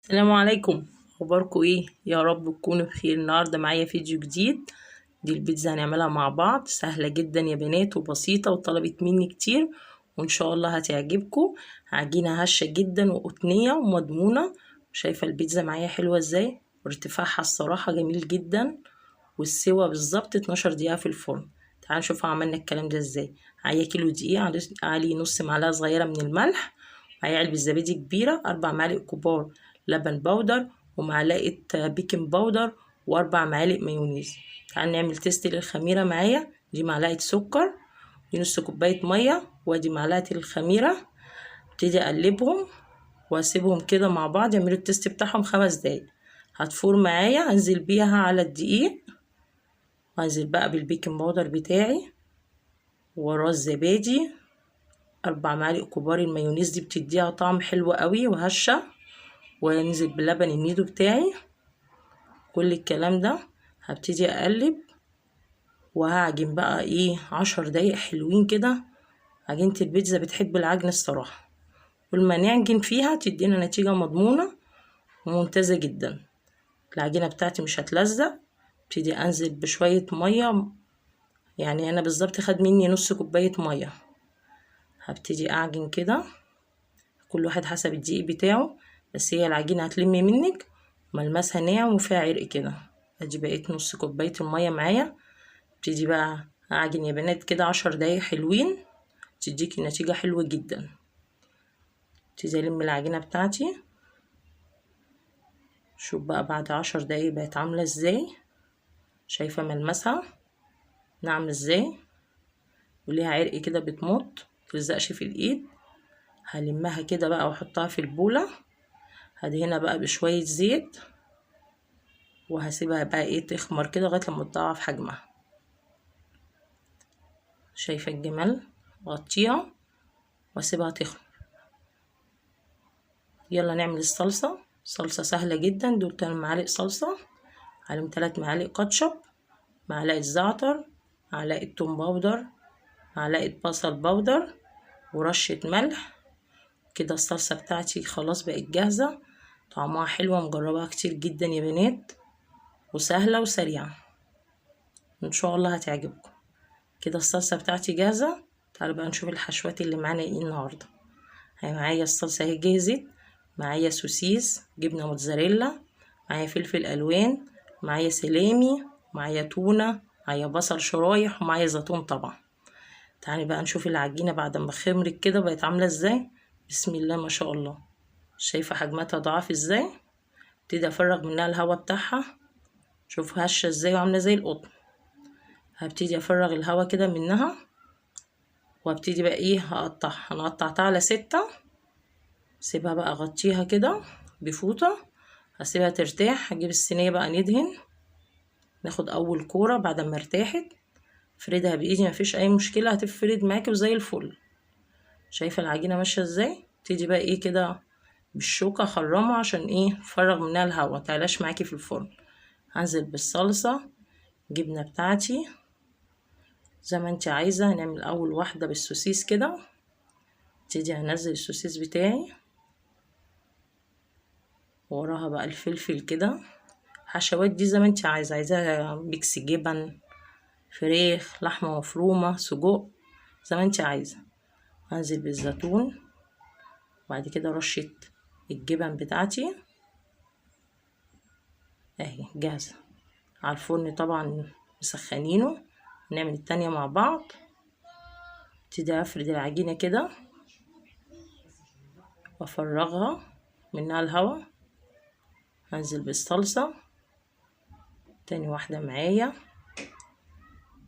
السلام عليكم. اخباركم ايه؟ يا رب تكونوا بخير. النهارده معايا فيديو جديد. دي البيتزا هنعملها مع بعض، سهله جدا يا بنات وبسيطه وطلبت مني كتير، وان شاء الله هتعجبكم. عجينه هشه جدا وقطنيه ومضمونه. شايفه البيتزا معايا حلوه ازاي، وارتفاعها الصراحه جميل جدا، والسوا بالظبط 12 دقيقه في الفرن. تعالوا نشوف عملنا الكلام ده ازاي. معايا كيلو دقيق، عليه نص معلقه صغيره من الملح، معايا علبه زبادي كبيره، 4 معالق كبار لبن بودر، ومعلقه بيكنج باودر، واربع معالق مايونيز. تعال نعمل تيست للخميره. معايا دي معلقه سكر، دي نص كوبايه ميه، وادي معلقه الخميره. ابتدي اقلبهم واسيبهم كده مع بعض يعملوا التيست بتاعهم 5 دقايق. هتفور معايا، انزل بيها على الدقيق، وانزل بقى بالبيكنج باودر بتاعي، وراه الزبادي، 4 معالق كبار المايونيز دي بتديها طعم حلو قوي وهشه، وانزل بلبن النيدو بتاعي. كل الكلام ده هبتدي اقلب، وهعجن بقى 10 دقايق حلوين كده. عجينة البيتزا بتحب العجن الصراحة، كل ما نعجن فيها تدينا نتيجة مضمونة وممتازة جدا. العجينة بتاعتي مش هتلزق. ابتدي انزل بشوية مية، يعني انا بالظبط خد مني نص كوباية مية. هبتدي اعجن كده، كل واحد حسب الدقيق بتاعه، بس هي العجينة هتلم منك ملمسها ناعم وفيها عرق كده. ادي بقيت نص كوباية المية معايا. ابتدي بقى اعجن يا بنات كده 10 دقايق حلوين، تديكي نتيجة حلوة جدا. ابتدي الم العجينة بتاعتي. شوف بقى بعد 10 دقايق بقت عاملة ازاي، شايفة ملمسها ناعم ازاي، وليها عرق كده بتمط متلزقش في الايد. هلمها كده بقى واحطها في البولة، هدهنها بقى بشوية زيت، وهسيبها بقى تخمر كده لغاية لما تضاعف حجمها. شايفة الجمال؟ غطيها واسيبها تخمر. يلا نعمل الصلصة. صلصة سهلة جدا. دول 8 معالق صلصة، عليهم 3 معالق كاتشب، معلقة زعتر، معلقة توم باودر، معلقة بصل باودر، ورشة ملح. كده الصلصة بتاعتي خلاص بقت جاهزة. طعمها حلوة، مجربها كتير جدا يا بنات، وسهلة وسريعة، ان شاء الله هتعجبكم. كده الصلصة بتاعتي جاهزة. تعالوا بقى نشوف الحشوات اللي معانا ايه النهاردة. معايا الصلصة اهي جهزت. معايا سوسيس، جبنة موتزاريلا، معايا فلفل الوان، معايا سلامي، معايا تونة، معايا بصل شرايح، ومعايا زيتون طبعا. تعالي بقى نشوف العجينة بعد ما خمرت كده بقت عاملة ازاي. بسم الله ما شاء الله. شايفة حجماتها ضعاف ازاي. ابتدي افرغ منها الهواء بتاعها. شوف هشة ازاي وعاملة زي القطن. هبتدي افرغ الهواء كده منها، وابتدي بقى هقطعها. انا قطعتها على 6. سيبها بقى اغطيها كده بفوطة، هسيبها ترتاح. هجيب الصينية بقى ندهن، ناخد اول كورة بعد ما ارتاحت. افردها بايدي مفيش اي مشكلة، هتفرد معاكي وزي الفل. شايفة العجينة ماشية ازاي. تيجي بقى كده بالشوكة اخرمها عشان افرغ منها الهواء متعلاش معاكي في الفرن. هنزل بالصلصة، جبنة بتاعتي زي ما انت عايزة. هنعمل اول واحدة بالسوسيس كده. ابتدي هنزل السوسيس بتاعي، وراها بقى الفلفل كده. حشوات دي زي ما انت عايزاها، ميكس جبن، فراخ، لحمة مفرومة، سجق، زي ما انت عايزة. هنزل بالزيتون، وبعد كده رشة الجبن بتاعتي اهي جاهزة على الفرن طبعا، مسخنينه. نعمل التانية مع بعض. ابتدي افرد العجينة كده وافرغها منها الهواء. هنزل بالصلصة، تاني واحدة معايا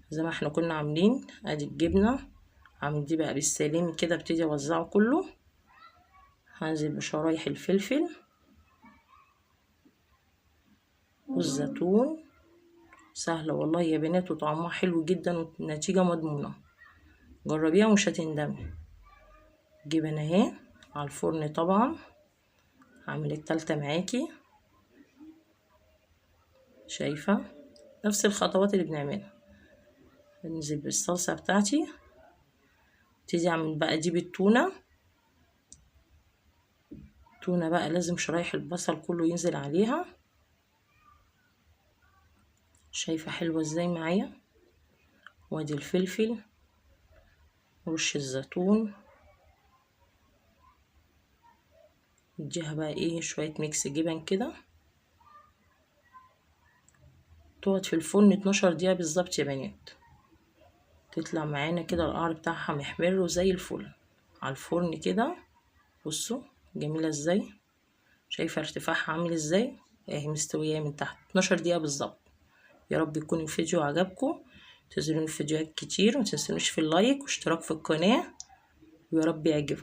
زي ما احنا كنا عاملين. ادي الجبنة، عامل دي بقى بالسلامي كده. ابتدي اوزعه كله. هنزل بشرايح الفلفل والزيتون. سهلة والله يا بنات، وطعمها حلو جدا والنتيجة مضمونة. جربيها ومش هتندمي. جبن اهي على الفرن طبعا. هعمل التالتة معاكي. شايفة نفس الخطوات اللي بنعملها. هنزل بالصلصة بتاعتي. ابتدي اعمل بقى دي بالتونة. التونة بقى لازم شرايح البصل كله ينزل عليها. شايفة حلوة ازاي معايا؟ وادي الفلفل، ورش الزيتون، نديها بقى ايه شوية ميكس جبن كده. تقعد في الفرن 12 دقيقة بالظبط يا بنات. تطلع معانا كده القعر بتاعها محمر وزي الفل على الفرن كده. بصوا جميلة ازاي، شايفة ارتفاعها عامل ازاي، اهي مستوية من تحت 12 دقيقة بالظبط. يا رب يكون الفيديو عجبكم، تنزلوني الفيديوهات كتير، ومتنسونوش في اللايك واشتراك في القناة، ويا رب يعجبكم.